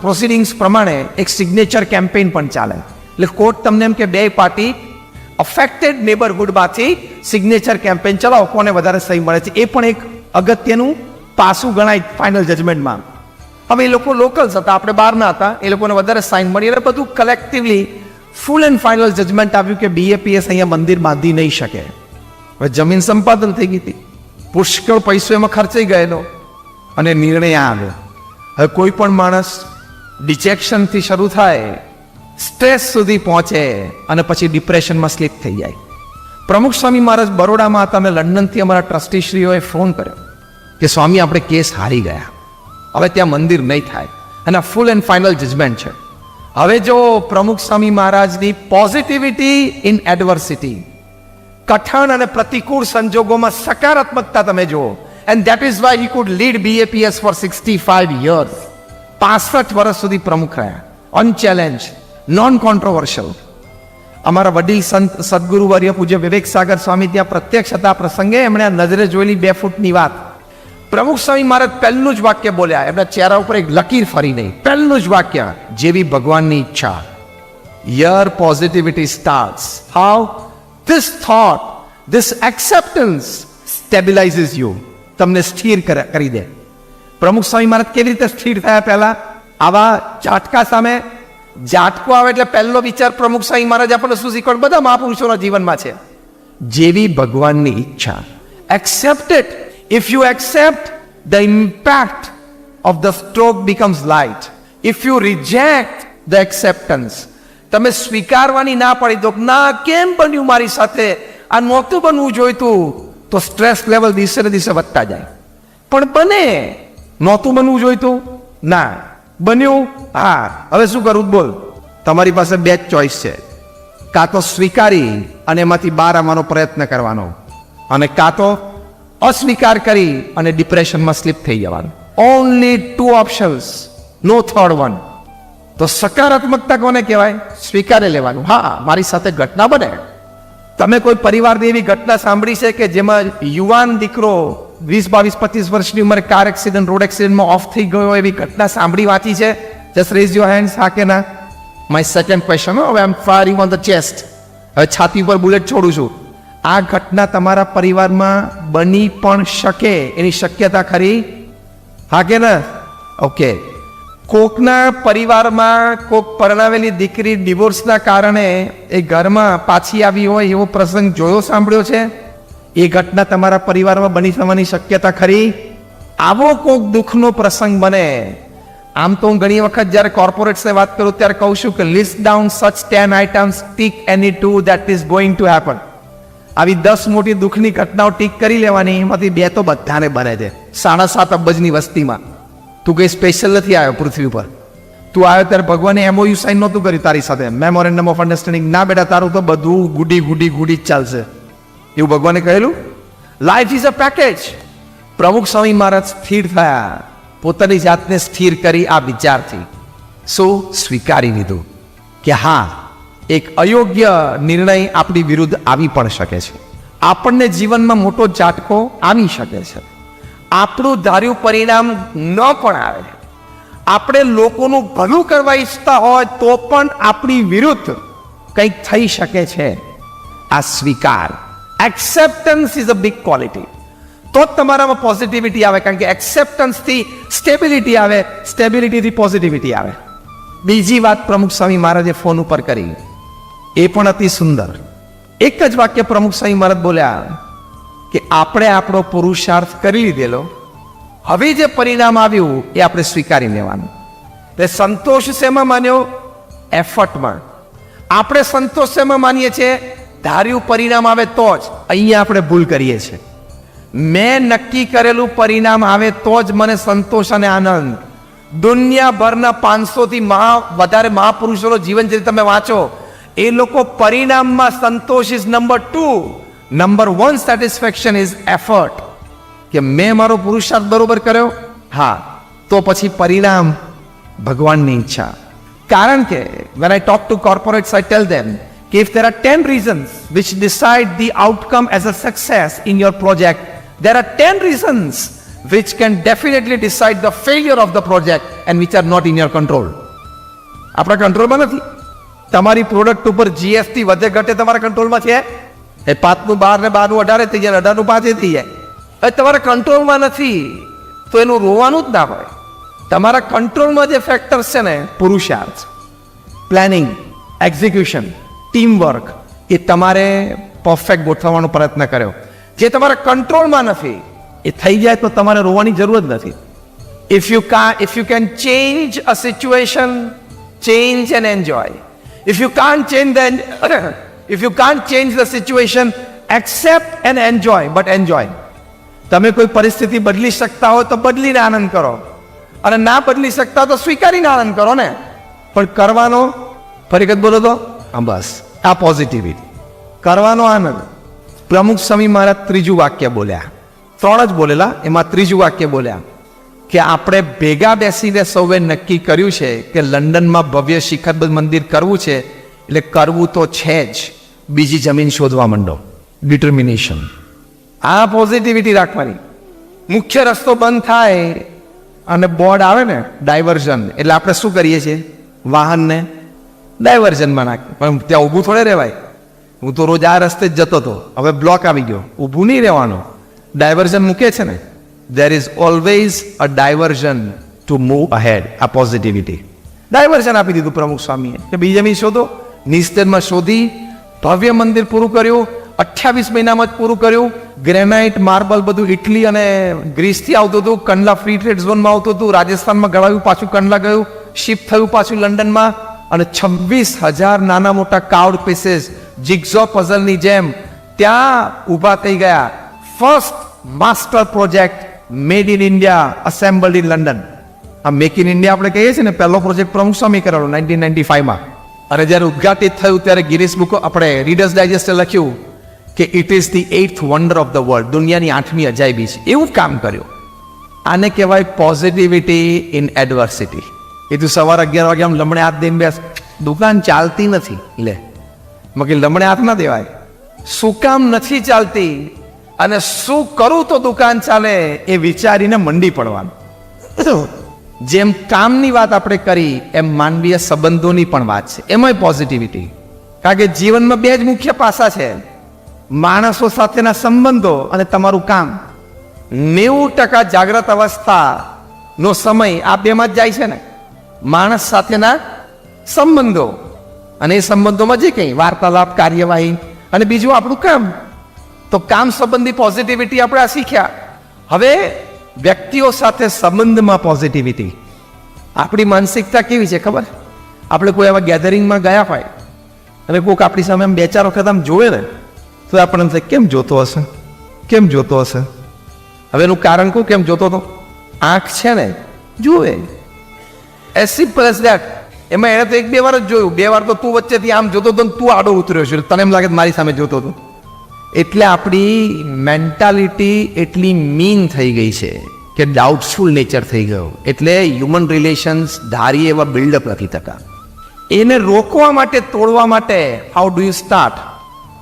પ્રોસિડિંગ્સ પ્રમાણે એક સિગ્નેચર કેમ્પેઇન પણ ચાલે. એટલે કોર્ટ તમને એમ કે બે પાર્ટી અફેક્ટેડ નેબરહુડમાંથી સિગ્નેચર કેમ્પેઇન ચલાવો, કોને વધારે સહી મળે છે. એ પણ એક અગત્યનું પાસું ગણાય ફાઇનલ જજમેન્ટમાં. હવે એ લોકો લોકલ્સ હતા, આપણે બહારના હતા, એ લોકોને વધારે સાઇન મળી અને બધું collectively full and final judgement આવ્યું કે BAPS અહીંયા મંદિર બાંધી નહીં શકે. હવે જમીન સંપાદન થઈ ગઈ હતી, પુષ્કળ પૈસો એમાં ખર્ચાઈ ગયેલો અને નિર્ણય આવ્યો. હવે કોઈ પણ માણસ ડિજેક્શનથી શરૂ થાય, સ્ટ્રેસ સુધી પહોંચે અને પછી ડિપ્રેશનમાં સ્લીપ થઈ જાય. પ્રમુખ સ્વામી મહારાજ બરોડામાં હતા અને લંડનથી અમારા ટ્રસ્ટીશ્રીઓએ ફોન કર્યો કે સ્વામી આપણે કેસ હારી ગયા, હવે ત્યાં મંદિર નહીં થાય અને ફૂલ એન્ડ ફાઇનલ જજમેન્ટ છે. હવે જો પ્રમુખ સ્વામી મહારાજની પોઝિટિવિટી ઇન એડવર્સિટી, કઠણ અને પ્રતિકૂળ સંજોગોમાં સકારાત્મકતા તમે જુઓ. And that is why he could lead BAPS for 65 years. 65 વર્ષ સુધી પ્રમુખ રહ્યા, અનચેલેન્જ, નોન કોન્ટ્રોવર્શિયલ. અમારા વડીલ સંત સદગુરુ વર્ય પૂજ્ય વિવેક સાગર સ્વામી ત્યાં પ્રત્યક્ષ હતા પ્રસંગે. એમણે આ નજરે જોયેલી 2 ફૂટની વાત પ્રમુખ સ્વામી મહારાજ પહેલું જ વાક્ય બોલ્યા, એમના ચહેરા ઉપર એક લકીર ફરી નહીં. પહેલું જ વાક્ય, જેવી ભગવાનની ઈચ્છા. Your positivity starts. How? This thought, this acceptance stabilizes you. તમને સ્થિર કરી દે. પ્રમુખ સ્વામી મહારાજ કેવી રીતે સ્થિર થયા? પહેલા આવા ઝાટકા સામે, ઝાટકો આવે એટલે પહેલો વિચાર પ્રમુખ સ્વામી મહારાજ આપણને શું શીખવાડ બધા મહાપુરુષોના જીવનમાં છે, જેવી ભગવાનની ઈચ્છા. Accept it. If you accept, the impact of the stroke becomes light. If you reject the acceptance, તમે સ્વીકારવાની ના પાડી દો, ના કેમ બન્યું મારી સાથે, આ નહોતું બનવું જોઈતું, તો સ્ટ્રેસ લેવલ દિવસે ને દિવસે વધતા જાય. પણ બને, નહોતું બનવું જોઈતું, ના બન્યું, હા હવે શું કરવું બોલ. તમારી પાસે 2 જ ચોઈસ છે, કાં તો સ્વીકારી અને એમાંથી બહાર આવવાનો પ્રયત્ન કરવાનો, અને કાં તો અસ્વીકાર કરી અને ડિપ્રેશનમાં સ્લીપ થઈ જવાનું. ઓનલી 2 ઓપ્શન્સ, નો થર્ડ વન. તો સકારાત્મકતા કોને કહેવાય? સ્વીકારી લેવાનું. હા મારી સાથે ઘટના બને. તમે કોઈ પરિવારની એવી ઘટના સાંભળી છે કે જેમાં યુવાન દીકરો 20, 22, 25 વર્ષની ઉંમરે કાર એક્સિડન્ટ, રોડ એક્સિડન્ટમાં ઓફ થઈ ગયો, એવી ઘટના સાંભળી વાંચી છે? Just rays your hands. હા કે ના? માય સેકન્ડ ક્વેશ્ચન, હવે આઈ એમ ફાયરિંગ ઓન ધ ચેસ્ટ. હવે છાતી ઉપર બુલેટ છોડું છું. આ ઘટના તમારા પરિવારમાં બની પણ શકે, એની શક્યતા ખરી? હા કે ના? ઓકે. કોકના પરિવારમાં કોક પરણાવેલી દીકરી ડિવોર્સના કારણે એ ઘરમાં પાછી આવી હોય એવો પ્રસંગ જોયો, સાંભળ્યો છે? એ ઘટના તમારા પરિવારમાં બની થવાની શક્યતા ખરી? આવો કોક દુઃખનો પ્રસંગ બને. આમ તો હું ઘણી વખત જ્યારે કોર્પોરેટ્સને વાત કરું ત્યારે કહું છું કે list down such 10 items, tick any 2 that is going to happen. આવી 10 મોટી દુઃખની ઘટનાઓ ટીક કરી લેવાની, એમાંથી 2 તો બધાને બને છે. 7.5 અબજની વસ્તીમાં તું કઈ સ્પેશિયલ નથી આવ્યો પૃથ્વી પર. તું આવ્યો ત્યારે ભગવાને MOU સાઇન નહોતું કર્યું તારી સાથે, મેમોરેન્ડમ ઓફ અન્ડરસ્ટેન્ડિંગ. ના બેટા, તારું તો બધું ગુડી ગુડી ગુડી જ ચાલશે, એવું ભગવાને કહેલું. Life is a package. પ્રમુખ સ્વામી મહારાજ સ્થિર થયા, પોતાની જાતને સ્થિર કરી આ વિચારથી. શું? સ્વીકારી લીધું કે હા, એક અયોગ્ય નિર્ણય આપણી વિરુદ્ધ આવી પણ શકે છે. આપણને જીવનમાં મોટો ઝાટકો આવી શકે છે. આપણું ધાર્યું પરિણામ ન પણ આવે. આપણે લોકોનું ભલું કરવા ઈચ્છતા હોય તો પણ આપણી વિરુદ્ધ કંઈક થઈ શકે છે. આ સ્વીકાર, acceptance is a big quality. તો જ તમારામાં પોઝિટિવિટી આવે, કારણ કે એક્સેપ્ટન્સથી સ્ટેબિલિટી આવે, સ્ટેબિલિટીથી પોઝિટિવિટી આવે. બીજી વાત પ્રમુખ સ્વામી મહારાજે ફોન ઉપર કરી, એ પણ અતિ સુંદર. એક જ વાક્ય પ્રમુખ સ્વામી મહારાજ બોલ્યા કે આપણે આપણો પુરુષાર્થ કરી લીધેલો, હવે જે પરિણામ આવ્યું એ આપણે સ્વીકારી લેવાનું. એટલે સંતોષ શેમાં માન્યો? એફર્ટમાં. આપણે સંતોષ શેમાં માનીએ છીએ? ધાર્યું પરિણામ આવે તો જ. અહીંયા આપણે ભૂલ કરીએ છીએ. મેં નક્કી કરેલું પરિણામ આવે તો જ મને સંતોષ અને આનંદ. દુનિયાભરના 500થી વધારે મહાપુરુષોનો જીવન ચરિત્ર તમે વાંચો, એ લોકો પરિણામમાં સંતોષ is number 2. Number 1 satisfaction is effort, કે મેં મારો પુરુષાર્થ બરોબર કર્યો, હા, તો પછી પરિણામ ભગવાનની ઈચ્છા. કારણ કે when I talk to corporates, I tell them કે if there are 10 reasons which decide the outcome as a success in your project, there are 10 reasons which can definitely decide the failure of the project and which are not in your control. આપણા કંટ્રોલમાં નથી. તમારી product ઉપર GST વધે ઘટે તમારા કંટ્રોલમાં છે? એ 5નું 12 ને 12નું 18 થઈ જાય, 18નું 5 થઈ જાય. એ તમારા કંટ્રોલમાં નથી તો એનું રોવાનું જ ના હોય. તમારા કંટ્રોલમાં જે ફેક્ટર્સ છે ને, પુરુષાર્થ, પ્લાનિંગ, એક્ઝિક્યુશન, ટીમવર્ક, એ તમારે પરફેક્ટ ગોઠવવાનો પ્રયત્ન કર્યો. જે તમારા કંટ્રોલમાં નથી એ થઈ જાય તો તમારે રોવાની જરૂર જ નથી. If you can change a situation, change and enjoy. If you can't change the situation, accept and enjoy, but enjoy. તમે કોઈ પરિસ્થિતિ બદલી શકતા હો તો બદલીને આનંદ કરો, અને ના બદલી શકતા તો સ્વીકારીને આનંદ કરો ને. પણ કરવાનો, ફરી વખત બોલો તો, બસ આ પોઝિટિવિટી, કરવાનો આનંદ. પ્રમુખ સ્વામી મહારાજ ત્રીજું વાક્ય બોલ્યા. 3 જ બોલેલા, એમાં ત્રીજું વાક્ય બોલ્યા કે આપણે ભેગા બેસીને સૌએ નક્કી કર્યું છે કે લંડનમાં ભવ્ય શિખરબદ્ધ મંદિર કરવું છે, એટલે કરવું તો છે જ, બીજી જમીન શોધવા માંડો. ડિટર્મિનેશન. આ પોઝિટિવિટી રાખવાની. મુખ્ય રસ્તો બંધ થાય અને બોર્ડ આવે ને ડાયવર્ઝન, એટલે આપણે શું કરીએ છીએ? વાહનને ડાયવર્ઝનમાં નાખીએ. પણ ત્યાં ઊભું થોડે રહેવાય. હું તો રોજ આ રસ્તે જ જતો હતો, હવે બ્લોક આવી ગયો, ઊભું નહીં રહેવાનું. ડાયવર્ઝન મૂકે છે ને. there is always a diversion to move ahead. આ પોઝિટિવિટી. ડાયવર્ઝન આપી દીધું પ્રમુખ સ્વામીએ કે બીજી જમીન શોધો. નિસ્તેરમાં શોધી ભવ્ય મંદિર પૂરું કર્યું. 28 મહિનામાં જ પૂરું કર્યું. ગ્રેનાઇટ, માર્બલ બધું ઇટલી અને ગ્રીસથી આવતું હતું. કંડલા ફ્રી ટ્રેડ ઝોનમાં આવતું હતું. રાજસ્થાનમાં ગળાવ્યું, પાછું કંડલા ગયું, શિફ્ટ થયું પાછું લંડનમાં. અને 26,000 નાના મોટા કાર્ડ પીસીસ જિગ્ઝો પઝલની જેમ ત્યાં ઊભા થઈ ગયા. First master project made in India, assembled in London. આ મેક ઇન ઇન્ડિયા આપણે કહીએ છીએ ને, પહેલો પ્રોજેક્ટ પ્રમુખ સ્વામી કરેલો 1995માં. અને જ્યારે ઉદ્ઘાટિત થયું ત્યારે ગિનિસ બુક, આપણે રીડર્સ ડાયજેસ્ટે લખ્યું કે it is the 8th wonder of the world, દુનિયાની 8મી અજાયબી છે. એવું કામ કર્યું. આને કહેવાય પોઝિટિવિટી ઇન એડવર્સિટી. એ તું સવારે 11 વાગે આમ લમણે હાથ દઈને બેસ, દુકાન ચાલતી નથી, લે મગી લમણે હાથ ના દેવાય. શું કામ નથી ચાલતી અને શું કરું તો દુકાન ચાલે, એ વિચારીને મંડી પડવાનું. જેમ કામની વાત આપણે કરી એમ માનવીય સંબંધોની પણ વાત છે, એમાંય પોઝિટિવિટી. કારણ કે જીવનમાં 2 જ મુખ્ય પાસા છે, માણસો સાથેના સંબંધો અને તમારું કામ. 90% જાગ્રત અવસ્થાનો સમય આ 2માં જ જાય છે ને. માણસ સાથેના સંબંધો, અને એ સંબંધોમાં જે કંઈ વાર્તાલાપ, કાર્યવાહી, અને બીજું આપણું કામ. તો કામ સંબંધી પોઝિટિવિટી આપણે આ શીખ્યા. હવે વ્યક્તિઓ સાથે સંબંધમાં પોઝિટિવિટી. આપણી માનસિકતા કેવી છે ખબર? આપણે કોઈ આવા ગેધરિંગમાં ગયા હોય અને કોઈક આપણી સામે આમ 2-4 વખત આમ જોવે ને, તો આપણને થાય કેમ જોતો હશે, કેમ જોતો હશે. હવે એનું કારણ કહું કેમ જોતો હતો? આંખ છે ને, જુએ. As simple as that. એમાં એને તો 1-2 વાર જ જોયું. 2 વાર તો તું વચ્ચેથી આમ જોતો હતો, તું આડો ઉતર્યો છે, તને એમ લાગે મારી સામે જોતો હતો. એટલે આપણી મેન્ટાલિટી એટલી મીન થઈ ગઈ છે કે ડાઉટફુલ નેચર થઈ ગયો. એટલે હ્યુમન રિલેશન્સ ધારી એવા બિલ્ડઅપ નથી થતા. એને રોકવા માટે, તોડવા માટે હાઉ ડુ યુ સ્ટાર્ટ?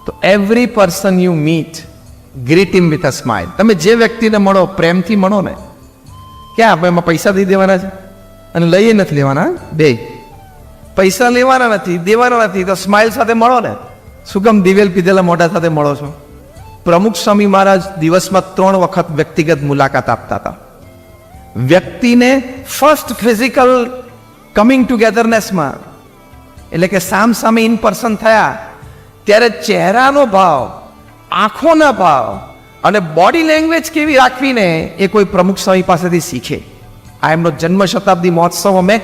તો every person you meet, greet him with a smile. તમે જે વ્યક્તિને મળો, પ્રેમથી મળો ને. ક્યાં આપણે એમાં પૈસા દઈ દેવાના છે અને લઈએ નથી લેવાના? બે પૈસા લેવાના નથી, દેવાના નથી, તો સ્માઇલ સાથે મળો ને. શું કામ દિવેલ પીધેલા મોઢા સાથે મળો છો? પ્રમુખ સ્વામી મહારાજ દિવસમાં 3 વખત વ્યક્તિગત મુલાકાત આપતા હતા. વ્યક્તિને ફર્સ્ટ ફિઝિકલ કમિંગ ટુગેધરનેસમાં, એટલે કે સામ સામે ઇન પર્સન થયા ત્યારે ચહેરાનો ભાવ, આંખોના ભાવ અને બોડી લેંગ્વેજ કેવી રાખવીને એ કોઈ પ્રમુખ સ્વામી પાસેથી શીખે. આ એમનો જન્મ શતાબ્દી મહોત્સવ અમે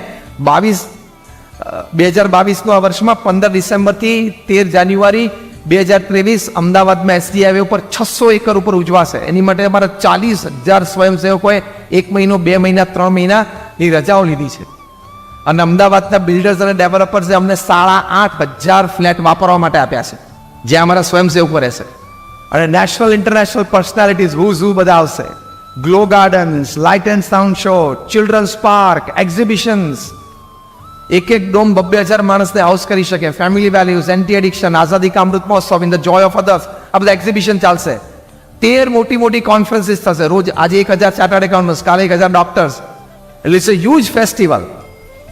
2022 આ વર્ષમાં 15 ડિસેમ્બરથી 13 જાન્યુઆરી 2023 અમદાવાદમાં એસજી હાઈવે ઉપર 600 એકર ઉપર ઉજવાશે. એની માટે અમારા 40,000 સ્વયંસેવકોએ 1 મહિનો, 2 મહિના, 3 મહિનાની રજાઓ લીધી છે. અને અમદાવાદના બિલ્ડર્સ અને ડેવલપર્સે અમને 8,500 ફ્લેટ વાપરવા માટે આપ્યા છે, જ્યાં અમારા સ્વયંસેવકો રહેશે. અને national international personalities who's who બધા આવશે. Glow gardens, light and sound show, children's park, exhibitions. એક ડોમ 2,000 માણસને હાઉસ કરી શકે. ફેમિલી વેલ્યુઝ, એન્ટી એડિક્શન, આઝાદી કા Amrit Mahotsav, in the Joy of others, આ બધા એક્ઝિબિશન ચાલશે. 13 મોટી કોન્ફરન્સીસ થશે રોજ. આજે 1,000 ચાર્ટર્ડ એકાઉન્ટન્ટ્સ, કાલે 1,000 ડોક્ટર્સ. એટલે ઇટ્સ અ હ્યુજ ફેસ્ટિવલ.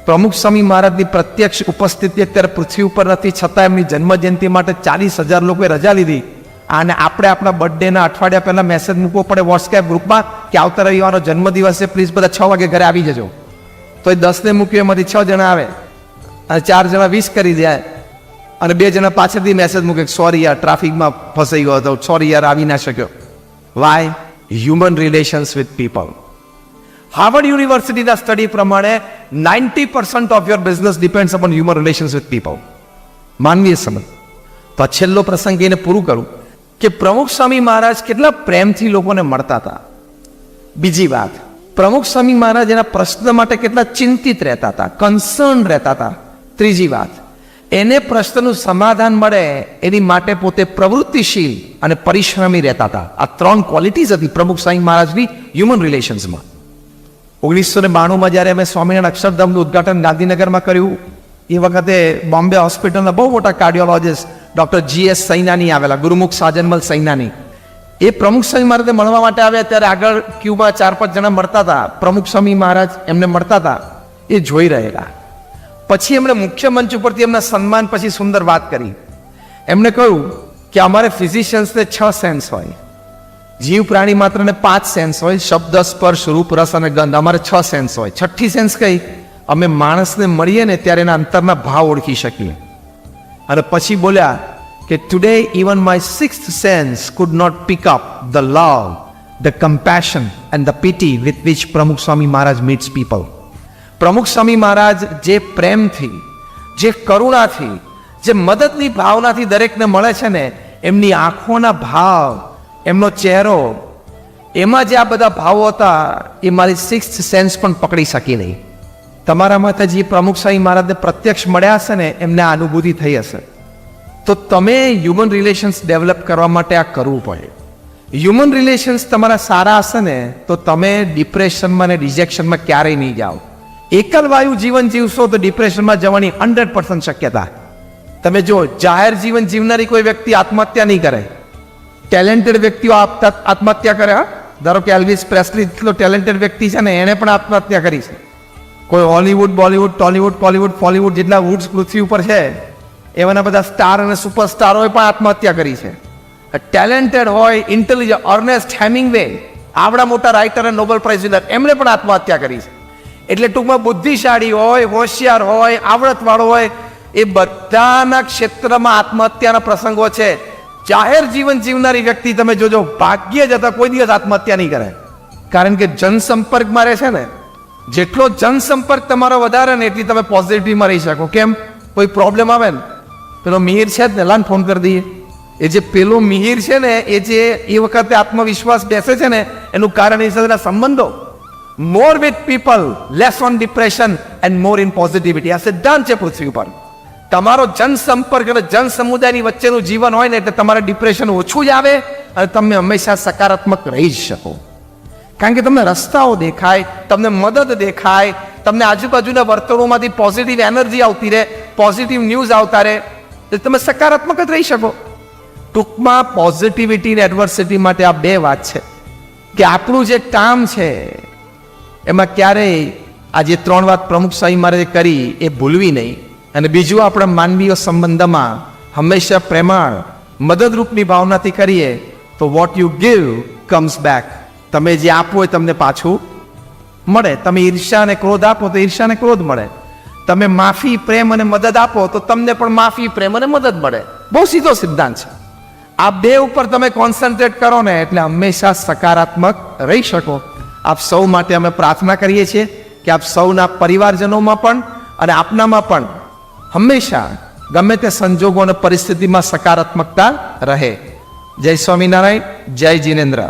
પ્રમુખ સ્વામી મહારાજની પ્રત્યક્ષ ઉપસ્થિતિ અત્યારે પૃથ્વી ઉપર નથી, છતાં એમની જન્મ જયંતિ માટે 40,000 લોકોએ રજા લીધી. અને આપણે આપણા બર્થડેના અઠવાડિયા પહેલા મેસેજ મૂકવો પડે વોટ્સએપ ગ્રુપમાં કે આવતા રવિવારનો જન્મદિવસ છે, પ્લીઝ બધા 6 વાગે ઘરે આવી જજો. તો એ 10ને મૂક્યું, એમાંથી 6 જણા આવે અને 4 જણા વિશ કરી દે, અને 2 જણા પાછળથી મેસેજ મૂકે સોરી યાર ટ્રાફિકમાં ફસાઈ ગયો હતો, સોરી યાર આવી ના શક્યો. Why? Human relations with people. Harvard યુનિવર્સિટીના સ્ટડી પ્રમાણે 90% of your business depends upon human relations with people. માનવીય સંબંધ. તો આ છેલ્લો પ્રસંગ એને પૂરું કરું કે પ્રમુખ સ્વામી મહારાજ કેટલા પ્રેમથી લોકોને મળતા હતા. બીજી વાત, પ્રમુખ સ્વામી મહારાજ એના પ્રશ્ન માટે કેટલા ચિંતિત રહેતા હતા, કન્સર્ન રહેતા હતા. ત્રીજી વાત, એને પ્રશ્નનું સમાધાન મળે એની માટે પોતે પ્રવૃત્તિશીલ અને પરિશ્રમી રહેતા હતા. આ 3 ક્વોલિટીઝ હતી પ્રમુખ સ્વામી મહારાજની હ્યુમન રિલેશન્સમાં. 1992 જ્યારે અમે સ્વામિનારાયણ અક્ષરધામનું ઉદ્ઘાટન ગાંધીનગરમાં કર્યું, એ વખતે બોમ્બે હોસ્પિટલના બહુ મોટા કાર્ડિયોલોજિસ્ટ ડૉક્ટર GS સૈનાની આવેલા, ગુરુમુખ સાજનમલ સૈનાની. એ પ્રમુખ સ્વામી મહારાજને મળવા માટે આવ્યા ત્યારે આગળ ક્યુમાં 4-5 જણા મળતા હતા. પ્રમુખ સ્વામી મહારાજ એમને મળતા હતા, એ જોઈ રહેલા. પછી એમણે મુખ્ય મંચ ઉપરથી એમના સન્માન પછી સુંદર વાત કરી. એમણે કહ્યું કે અમારે ફિઝિશિયન્સને 6 સેન્સ હોય, જીવ પ્રાણી માત્રને 5 સેન્સ હોય, શબ્દ, સ્પર્શ, રૂપ, રસ અને ગંધ. અમારે 6 સેન્સ હોય. 6ઠ્ઠી સેન્સ કઈ? અમે માણસને મળીએ ને ત્યારે એના અંતરના ભાવ ઓળખી શકીએ. અને પછી બોલ્યા કે today even my 6th sense could not pick up the love, the compassion and the pity with which Pramukh Swami Maharaj meets people. પ્રમુખ સ્વામી મહારાજ જે પ્રેમથી, જે કરુણાથી, જે મદદની ભાવનાથી દરેકને મળે છે ને, એમની આંખોના ભાવ, એમનો ચહેરો, એમાં જે આ બધા ભાવો હતા એ મારી 6th સેન્સ પણ પકડી શકી નહીં. તમારામાંથી જે પ્રમુખ સ્વામી મહારાજને પ્રત્યક્ષ મળ્યા હશે ને, એમને આ અનુભૂતિ થઈ હશે. તો તમે હ્યુમન રિલેશન્સ ડેવલપ કરવા માટે આ કરવું પડે. હ્યુમન રિલેશન્સ તમારા સારા હશે ને તો તમે ડિપ્રેશનમાં અને રિજેક્શનમાં ક્યારેય નહીં જાઓ. એકલવાયુ જીવન જીવશો તો ડિપ્રેશનમાં જવાની 100% શક્યતા. તમે જો જાહેર જીવન જીવનારી કોઈ વ્યક્તિ આત્મહત્યા નહીં કરે. ટેલેન્ટેડ વ્યક્તિઓ આત્મહત્યા કરે. ધારો કે એલ્વિસ પ્રેસ્લી એટલો ટેલેન્ટેડ વ્યક્તિ છે ને, એણે પણ આત્મહત્યા કરી છે. કોઈ હોલીવુડ, બોલીવુડ, ટોલીવુડ, કોલીવુડ, ફોલીવુડ જેટલા વુડ્સ પૃથ્વી ઉપર છે, એવાના બધા સ્ટાર અને સુપરસ્ટારોએ પણ આત્મહત્યા કરી છે. ટેલેન્ટેડ હોય, ઇન્ટેલિજન્ટ, અર્નેસ્ટ હેમિંગવે, આવડા મોટા રાઇટર અને નોબેલ પ્રાઇઝ વિનર, એમણે પણ આત્મહત્યા કરી છે. એટલે ટૂંકમાં બુદ્ધિશાળી હોય, હોશિયાર હોય, આવડતવાળો હોય, એ બધાના ક્ષેત્રમાં આત્મહત્યાના પ્રસંગો છે. જાહેર જીવન જીવનારી વ્યક્તિ તમે જોજો, ભાગ્ય જતા કોઈ દિવસ આત્મહત્યા નહીં કરે. કારણ કે જનસંપર્કમાં રહે છે ને, જેટલો જનસંપર્ક તમારો વધારે ને એટલી તમે પોઝિટિવમાં રહી શકો. કેમ? કોઈ પ્રોબ્લેમ આવે ને, પેલો મિહિર છે જ ને, લાન ફોન કરી દઈએ. એ જે પેલો મિહિર છે ને, એ જે એ વખતે આત્મવિશ્વાસ બેસે છે ને, એનું કારણ એ સાથેના સંબંધો. More with people, less on depression and more in positivity. આ સિદ્ધાંત છે પૃથ્વી ઉપર. તમારો જનસંપર્ક અને જન સમુદાયની વચ્ચેનું જીવન હોય ને, એટલે તમારે ડિપ્રેશન ઓછું જ આવે અને તમે હંમેશા સકારાત્મક રહી જ શકો. કારણ કે તમને રસ્તાઓ દેખાય, તમને મદદ દેખાય, તમને આજુબાજુના વર્તણોમાંથી પોઝિટિવ એનર્જી આવતી રહે, પોઝિટિવ ન્યૂઝ આવતા રહે, એટલે તમે સકારાત્મક જ રહી શકો. ટૂંકમાં પોઝિટિવિટી અને એડવર્સિટી માટે આ 2 વાત છે કે આપણું જે કામ છે એમાં ક્યારેય આ જે 3 વાત પ્રમુખ સ્વામી મહારાજે કરી એ ભૂલવી નહીં. અને બીજું, આપણા માનવીય સંબંધમાં હંમેશા પ્રેમાળ, મદદરૂપની ભાવનાથી કરીએ તો what you give comes back. તમે જે આપો એ તમને પાછું મળે. તમે ઈર્ષ્યા અને ક્રોધ આપો તો ઈર્ષ્યા અને ક્રોધ મળે. તમે માફી, પ્રેમ અને મદદ આપો તો તમને પણ માફી, પ્રેમ અને મદદ મળે. બહુ સીધો સિદ્ધાંત છે. આ બે ઉપર તમે કોન્સન્ટ્રેટ કરો ને એટલે હંમેશા સકારાત્મક રહી શકો. આપ સૌ માટે અમે પ્રાર્થના કરીએ છીએ કે આપ સૌના પરિવારજનોમાં પણ અને આપનામાં પણ હંમેશા ગમે તે સંજોગો અને પરિસ્થિતિમાં સકારાત્મકતા રહે. જય સ્વામિનારાયણ, જય જીનેન્દ્ર.